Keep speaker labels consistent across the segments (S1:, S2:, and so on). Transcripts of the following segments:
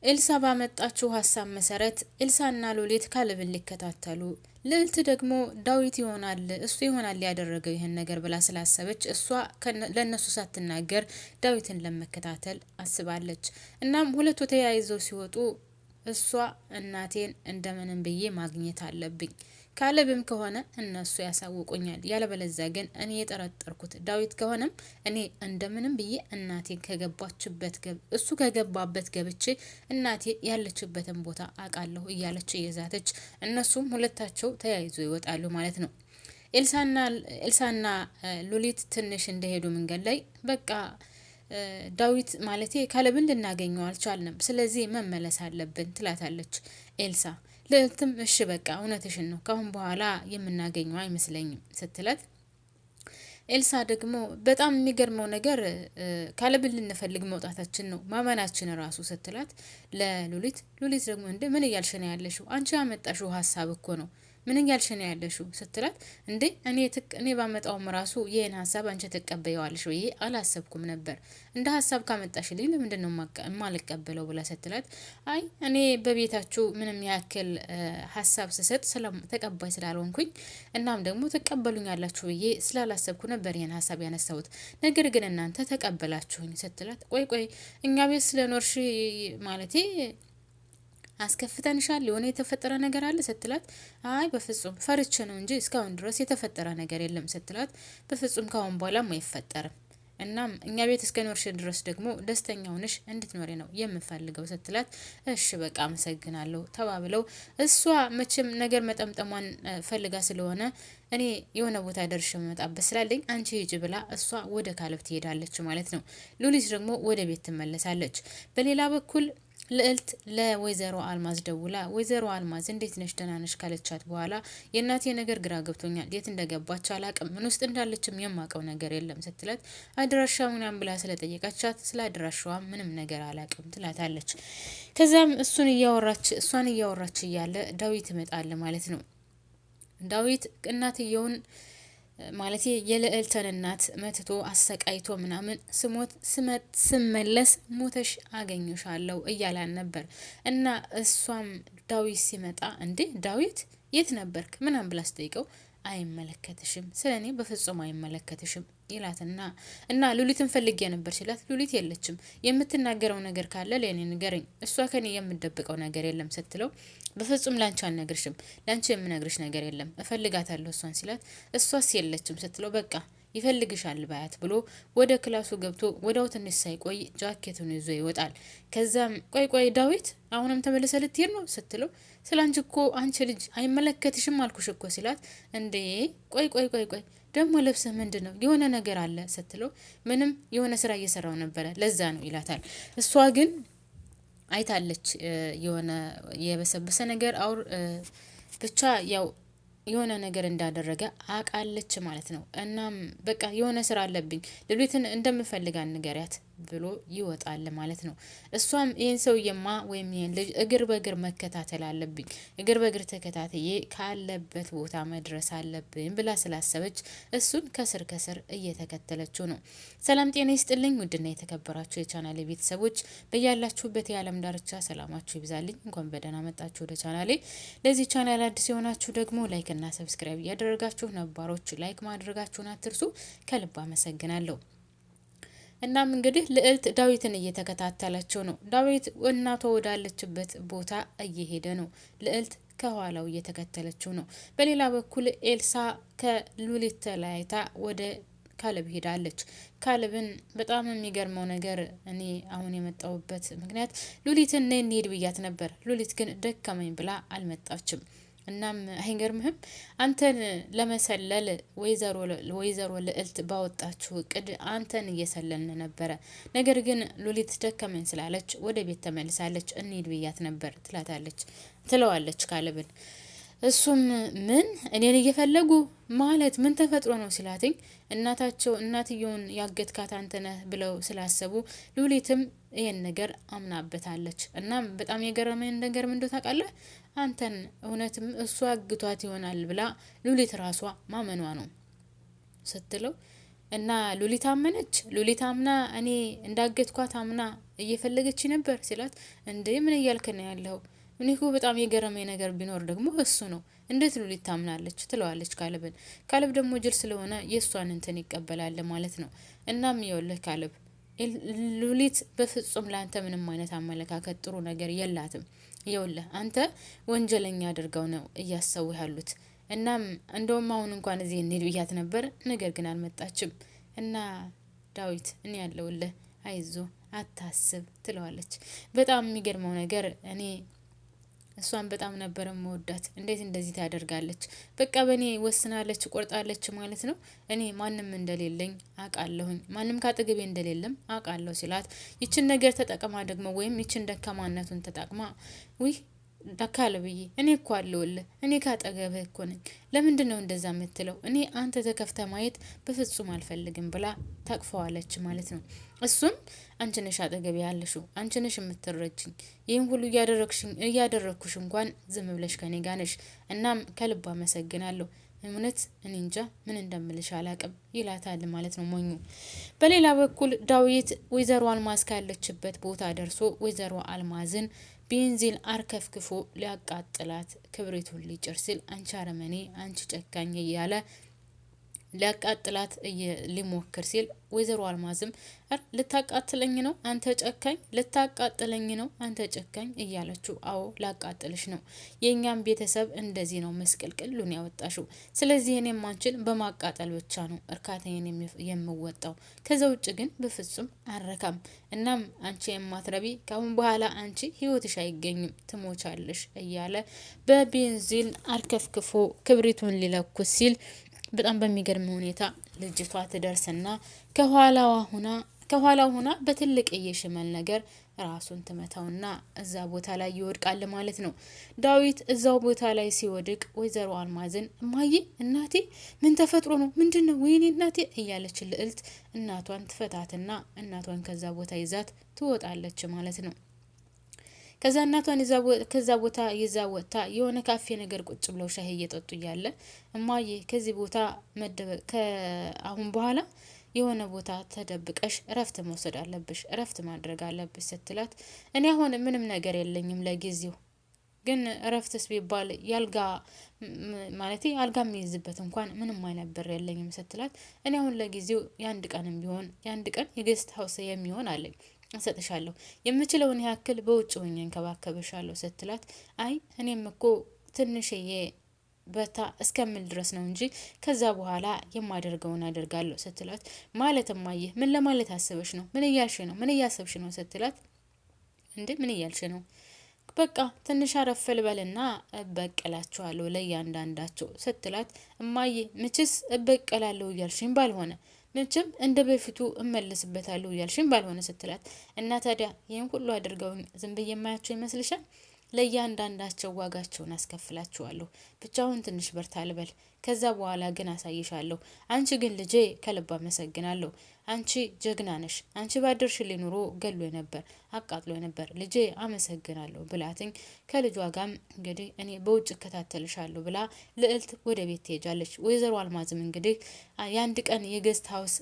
S1: ኤልሳ ባመጣችው ሀሳብ መሰረት ኤልሳና ሉሊት ካሌብን ሊከታተሉ ልዕልት ደግሞ ዳዊት ይሆናል እሱ ይሆናል ያደረገው ይህን ነገር ብላ ስላሰበች እሷ ለነሱ ሳትናገር ዳዊትን ለመከታተል አስባለች። እናም ሁለቱ ተያይዘው ሲወጡ እሷ እናቴን እንደምንም ብዬ ማግኘት አለብኝ፣ ካሌብም ከሆነ እነሱ ያሳውቁኛል፣ ያለበለዚያ ግን እኔ የጠረጠርኩት ዳዊት ከሆነም እኔ እንደምንም ብዬ እናቴን እሱ ከገባበት ገብቼ እናቴ ያለችበትን ቦታ አውቃለሁ እያለች እየዛተች እነሱም ሁለታቸው ተያይዞ ይወጣሉ ማለት ነው። ኤልሳና ሉሊት ትንሽ እንደሄዱ መንገድ ላይ በቃ ዳዊት ማለቴ ካሌብን ልናገኘው አልቻልንም፣ ስለዚህ መመለስ አለብን ትላታለች ኤልሳ። ልዕልትም እሺ በቃ እውነትሽን ነው፣ ካሁን በኋላ የምናገኘው አይመስለኝም ስትላት፣ ኤልሳ ደግሞ በጣም የሚገርመው ነገር ካሌብን ልንፈልግ መውጣታችን ነው ማመናችን ራሱ ስትላት ለሉሊት ደግሞ እንደ ምን እያልሽ ነው ያለሽው? አንቺ ያመጣሽው ሀሳብ እኮ ነው፣ ምን እያልሽ ነው ያለሽው ስትላት፣ እንዴ እኔ ባመጣውም ራሱ ይሄን ሀሳብ አንቺ ተቀበይዋለሽ ወይ አላሰብኩም ነበር፣ እንደ ሀሳብ ካመጣሽልኝ ለምንድን ነው የማልቀበለው ብላ ስትላት፣ አይ እኔ በቤታችሁ ምንም ያክል ሀሳብ ስሰጥ ተቀባይ ስላልሆንኩኝ እናም ደግሞ ትቀበሉኛላችሁ ብዬ ስላላሰብኩ ነበር ይሄን ሀሳብ ያነሳሁት፣ ነገር ግን እናንተ ተቀበላችሁኝ ስትላት፣ ቆይ እኛ ቤት ስለኖርሽ ማለቴ አስከፍተንሻል የሆነ የተፈጠረ ነገር አለ ስትላት፣ አይ በፍጹም ፈርቼ ነው እንጂ እስካሁን ድረስ የተፈጠረ ነገር የለም ስትላት፣ በፍጹም ካሁን በኋላም አይፈጠርም፣ እናም እኛ ቤት እስከ ኖርሽ ድረስ ደግሞ ደስተኛ ሆነሽ እንድትኖሪ ነው የምፈልገው ስትላት፣ እሺ በቃ አመሰግናለሁ ተባብለው እሷ መቼም ነገር መጠምጠሟን ፈልጋ ስለሆነ እኔ የሆነ ቦታ ደርሼ መጣበት ስላለኝ አንቺ ሂጂ ብላ እሷ ወደ ካሌብ ትሄዳለች ማለት ነው። ሉሊት ደግሞ ወደ ቤት ትመለሳለች። በሌላ በኩል ልዕልት ለወይዘሮ አልማዝ ደውላ ወይዘሮ አልማዝ እንዴት ነሽ ደህና ነሽ ካለቻት በኋላ የእናቴ ነገር ግራ ገብቶኛል፣ የት እንደገባች አላቅም፣ ምን ውስጥ እንዳለችም የማውቀው ነገር የለም ስትላት፣ አድራሻውን ብላ ስለጠየቀቻት ስለ አድራሻዋ ምንም ነገር አላቅም ትላታለች። ከዛም እሷን እያወራች እያለ ዳዊት ይመጣል ማለት ነው። ዳዊት እናትየውን ማለት የልዕልትን እናት መትቶ አሰቃይቶ ምናምን ስመለስ ሞተሽ አገኘሻለሁ እያላን ነበር። እና እሷም ዳዊት ሲመጣ እንዴ ዳዊት የት ነበርክ ምናምን ብላ ስጠይቀው አይመለከትሽም፣ ስለኔ በፍጹም አይመለከትሽም ይላትና እና ሉሊትን ፈልጌ ነበር ሲላት፣ ሉሊት የለችም፣ የምትናገረው ነገር ካለ ለኔ ንገረኝ፣ እሷ ከኔ የምደብቀው ነገር የለም ስትለው፣ በፍጹም ላንቺ አልነግርሽም፣ ላንቺ የምነግርሽ ነገር የለም፣ እፈልጋታለሁ እሷን ሲላት፣ እሷስ የለችም ስትለው፣ በቃ ይፈልግሻል ባያት ብሎ ወደ ክላሱ ገብቶ ወዳው ትንሽ ሳይቆይ ጃኬቱን ይዞ ይወጣል። ከዛም ቆይ ዳዊት አሁንም ተመለሰ ልትሄድ ነው ስትለው፣ ስላንቺ እኮ አንቺ ልጅ አይመለከትሽም አልኩሽ እኮ ሲላት፣ እንዴ ቆይ ደግሞ ልብስህ ምንድን ነው የሆነ ነገር አለ ስትለው፣ ምንም የሆነ ስራ እየሰራው ነበረ ለዛ ነው ይላታል። እሷ ግን አይታለች የሆነ የበሰበሰ ነገር ብቻ ያው የሆነ ነገር እንዳደረገ አቃለች ማለት ነው። እናም በቃ የሆነ ስራ አለብኝ ሉሊትን እንደምፈልጋት ንገሪያት ብሎ ይወጣል ማለት ነው። እሷም ይህን ሰውዬማ ወይም ይህን ልጅ እግር በእግር መከታተል አለብኝ፣ እግር በእግር ተከታተዬ ካለበት ቦታ መድረስ አለብኝ ብላ ስላሰበች እሱን ከስር እየተከተለችው ነው። ሰላም ጤና ይስጥልኝ ውድና የተከበራችሁ የቻናሌ ቤተሰቦች በያላችሁበት የዓለም ዳርቻ ሰላማችሁ ይብዛልኝ። እንኳን በደህና መጣችሁ ወደ ቻናሌ። ለዚህ ቻናል አዲስ የሆናችሁ ደግሞ ላይክ እና ሰብስክራይብ እያደረጋችሁ ነባሮች ላይክ ማድረጋችሁን አትርሱ። ከልብ አመሰግናለሁ። እናም እንግዲህ ልዕልት ዳዊትን እየተከታተለችው ነው። ዳዊት እናቷ ወዳለችበት ቦታ እየሄደ ነው። ልዕልት ከኋላው እየተከተለችው ነው። በሌላ በኩል ኤልሳ ከሉሊት ተለያይታ ወደ ካሌብ ሄዳለች። ካሌብን በጣም የሚገርመው ነገር እኔ አሁን የመጣሁበት ምክንያት ሉሊትን ነይ እንሂድ ብያት ነበር። ሉሊት ግን ደከመኝ ብላ አልመጣችም። እናም አይገርምህም አንተን ለመሰለል ወይዘሮ ልዕልት ባወጣችሁ እቅድ አንተን እየሰለልን ነበረ። ነገር ግን ሉሊት ደከመኝ ስላለች ወደ ቤት ተመልሳለች። እንሂድ ብያት ነበር ትለዋለች ካሌብን። እሱም ምን እኔን እየፈለጉ ማለት ምን ተፈጥሮ ነው ሲላትኝ እናትየውን ያገትካት አንተ ነህ ብለው ስላሰቡ ሉሊትም ይሄን ነገር አምናበታለች። እናም በጣም የገረመኝ ነገር ምን እንደው ታውቃለህ አንተን እውነትም እሱ አግቷት ይሆናል ብላ ሉሊት ራሷ ማመኗ ነው ስትለው እና ሉሊት አመነች። ሉሊት አምና እኔ እንዳገትኳት አምና እየፈለገች ነበር ሲላት፣ እንዴ ምን እያልክ ነው ያለው? እኔ እኮ በጣም የገረመኝ ነገር ቢኖር ደግሞ እሱ ነው። እንዴት ሉሊት ታምናለች? ትለዋለች ካለብን። ካለብ ደግሞ ጅል ስለሆነ የእሷን እንትን ይቀበላል ማለት ነው። እናም ይኸውልህ ካለብ፣ ሉሊት በፍጹም ለአንተ ምንም አይነት አመለካከት ጥሩ ነገር የላትም። ይኸውልህ አንተ ወንጀለኛ አድርገው ነው እያሰቡ ያሉት። እናም እንደውም አሁን እንኳን እዚህ እንሂድ ብያት ነበር፣ ነገር ግን አልመጣችም። እና ዳዊት እኔ ያለውልህ፣ አይዞ አታስብ ትለዋለች። በጣም የሚገርመው ነገር እኔ እሷን በጣም ነበር መወዳት። እንዴት እንደዚህ ታደርጋለች? በቃ በእኔ ወስናለች፣ ቆርጣለች ማለት ነው። እኔ ማንም እንደሌለኝ አውቃለሁኝ፣ ማንም ካጠገቤ እንደሌለም አውቃለሁ ሲላት፣ ይችን ነገር ተጠቅማ ደግሞ ወይም ይችን ደካማነቱን ተጠቅማ ውይ ካለብዬ እኔ እኮ አለሁልህ፣ እኔ ካጠገብህ እኮ ነኝ። ለምንድን ነው እንደዛ የምትለው? እኔ አንተ ተከፍተ ማየት በፍጹም አልፈልግም ብላ ታቅፈዋለች ማለት ነው። እሱም አንቺ ነሽ አጠገቤ ያለሽው፣ አንቺ ነሽ የምትረጅኝ፣ ይህን ሁሉ እያደረግኩሽ እንኳን ዝም ብለሽ ከኔ ጋር ነሽ። እናም ከልብ አመሰግናለሁ። እውነት እኔ እንጃ ምን እንደምልሽ አላቅም ይላታል ማለት ነው ሞኙ። በሌላ በኩል ዳዊት ወይዘሮ አልማዝ ካለችበት ቦታ ደርሶ ወይዘሮ አልማዝን ቤንዚን አርከፍክፎ ሊያቃጥላት ክብሪቱን ሊጭር ሲል፣ አንቺ አረመኔ፣ አንቺ ጨካኝ እያለ ሊያቃጥላት ሊሞክር ሲል ወይዘሮ አልማዝም ልታቃጥለኝ ነው አንተ ጨካኝ፣ ልታቃጥለኝ ነው አንተ ጨካኝ እያለችው፣ አዎ ላቃጥልሽ ነው። የእኛም ቤተሰብ እንደዚህ ነው መስቀልቅሉን ያወጣሽው። ስለዚህ እኔም አንቺን በማቃጠል ብቻ ነው እርካታዬን የምወጣው። ከዛ ውጭ ግን በፍጹም አረካም። እናም አንቺ የማትረቢ፣ ካሁን በኋላ አንቺ ህይወትሽ አይገኝም፣ ትሞቻለሽ እያለ በቤንዚን አርከፍክፎ ክብሪቱን ሊለኩስ ሲል በጣም በሚገርም ሁኔታ ልጅቷ ትደርስና ከኋላው ሆና በትልቅዬ ሽመል ነገር ራሱን ትመታውና እዛ ቦታ ላይ ይወድቃል ማለት ነው። ዳዊት እዛው ቦታ ላይ ሲወድቅ ወይዘሮ አልማዝን እማዬ፣ እናቴ ምን ተፈጥሮ ነው? ምንድነው? ወይኔ እናቴ እያለች ልዕልት እናቷን ትፈታትና እናቷን ከዛ ቦታ ይዛት ትወጣለች ማለት ነው። ከዛ እናቷን ከዛ ቦታ ይዛ ወጥታ የሆነ ካፌ ነገር ቁጭ ብለው ሻይ እየጠጡ እያለ እማዬ ከዚህ ቦታ ከአሁን በኋላ የሆነ ቦታ ተደብቀሽ እረፍት መውሰድ አለብሽ፣ እረፍት ማድረግ አለብሽ ስትላት፣ እኔ አሁን ምንም ነገር የለኝም ለጊዜው፣ ግን እረፍትስ ቢባል ያልጋ ማለት አልጋ የሚይዝበት እንኳን ምንም አይነት ብር የለኝም ስትላት፣ እኔ አሁን ለጊዜው የአንድ ቀንም ቢሆን የአንድ ቀን የጌስት ሀውስ የሚሆን አለኝ እሰጥሻለሁ፣ የምችለውን ያክል በውጭ ሆኜ እንከባከብሻለሁ ስትላት፣ አይ እኔም እኮ ትንሽዬ በታ እስከምል ድረስ ነው እንጂ ከዛ በኋላ የማደርገውን አደርጋለሁ ስትላት፣ ማለት እማዬ ምን ለማለት አስበሽ ነው? ምን እያልሽ ነው? ምን እያሰብሽ ነው? ስትላት፣ እንዴ ምን እያልሽ ነው? በቃ ትንሽ አረፍ ልበልና እበቀላችኋለሁ ለእያንዳንዳቸው ስትላት፣ እማዬ ምችስ እበቀላለሁ እያልሽኝ ባልሆነ መቼም እንደ በፊቱ እመለስበታለሁ እያልሽኝ ባልሆነ ስትላት፣ እና ታዲያ ይህን ሁሉ አድርገውኝ ዝም ብዬ የማያቸው ይመስልሻል? ለእያንዳንዳቸው ዋጋቸውን አስከፍላችኋለሁ። ብቻውን ትንሽ በርታ ልበል፣ ከዛ በኋላ ግን አሳይሻለሁ። አንቺ ግን ልጄ ከልብ አመሰግናለሁ። አንቺ ጀግና ነሽ። አንቺ ባደርሽልኝ ኑሮ ገሎ ነበር፣ አቃጥሎ ነበር። ልጄ አመሰግናለሁ ብላትኝ ከልጇ ጋም እንግዲህ እኔ በውጭ እከታተልሻለሁ ብላ ልዕልት ወደ ቤት ትሄጃለች። ወይዘሮ አልማዝም እንግዲህ የአንድ ቀን የገስት ሀውስ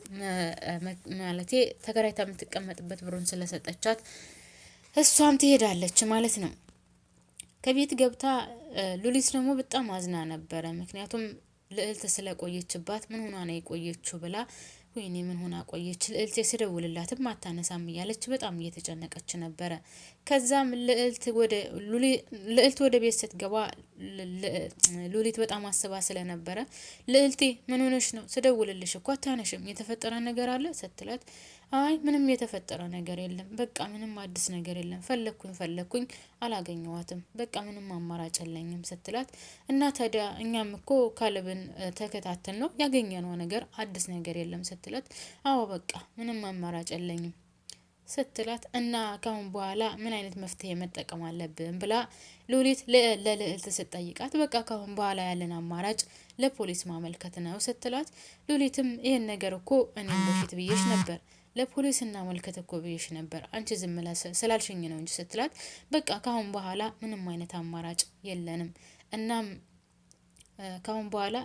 S1: ማለቴ ተከራይታ የምትቀመጥበት ብሩን ስለሰጠቻት እሷም ትሄዳለች ማለት ነው። ከቤት ገብታ ሉሊት ደግሞ በጣም አዝና ነበረ። ምክንያቱም ልዕልት ስለቆየችባት ምን ሆና ነው የቆየችው ብላ፣ ወይኔ ምን ሆና ቆየች ልዕልት ስደውልላትም አታነሳም እያለች በጣም እየተጨነቀች ነበረ። ከዛም ልዕልት ወደ ቤት ስትገባ ሉሊት በጣም አስባ ስለነበረ፣ ልዕልቴ ምን ሆነሽ ነው? ስደውልልሽ እኮ አታነሽም፣ የተፈጠረ ነገር አለ ስትላት፣ አይ ምንም የተፈጠረ ነገር የለም፣ በቃ ምንም አዲስ ነገር የለም፣ ፈለኩኝ አላገኘዋትም፣ በቃ ምንም አማራጭ የለኝም ስትላት፣ እና ታዲያ እኛም እኮ ካለብን ተከታተል ነው ያገኘነው ነገር አዲስ ነገር የለም ስትላት፣ አዎ በቃ ምንም አማራጭ የለኝም ስትላት፣ እና ካሁን በኋላ ምን አይነት መፍትሄ መጠቀም አለብን ብላ ሉሊት ለልዕልት ስትጠይቃት፣ በቃ ካሁን በኋላ ያለን አማራጭ ለፖሊስ ማመልከት ነው ስትላት፣ ሉሊትም ይህን ነገር እኮ እኔም በፊት ብዬሽ ነበር፣ ለፖሊስ እናመልከት እኮ ብዬሽ ነበር፣ አንቺ ዝም ስላልሽኝ ነው እንጂ ስትላት፣ በቃ ካሁን በኋላ ምንም አይነት አማራጭ የለንም። እናም ካሁን በኋላ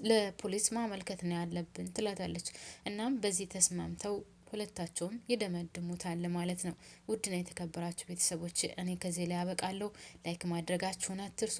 S1: ለፖሊስ ማመልከት ነው ያለብን ትላታለች። እናም በዚህ ተስማምተው ሁለታቸውም ይደመድሙታል ማለት ነው። ውድና የተከበራችሁ ቤተሰቦች እኔ ከዚህ ላይ ያበቃለሁ። ላይክ ማድረጋችሁን አትርሱ።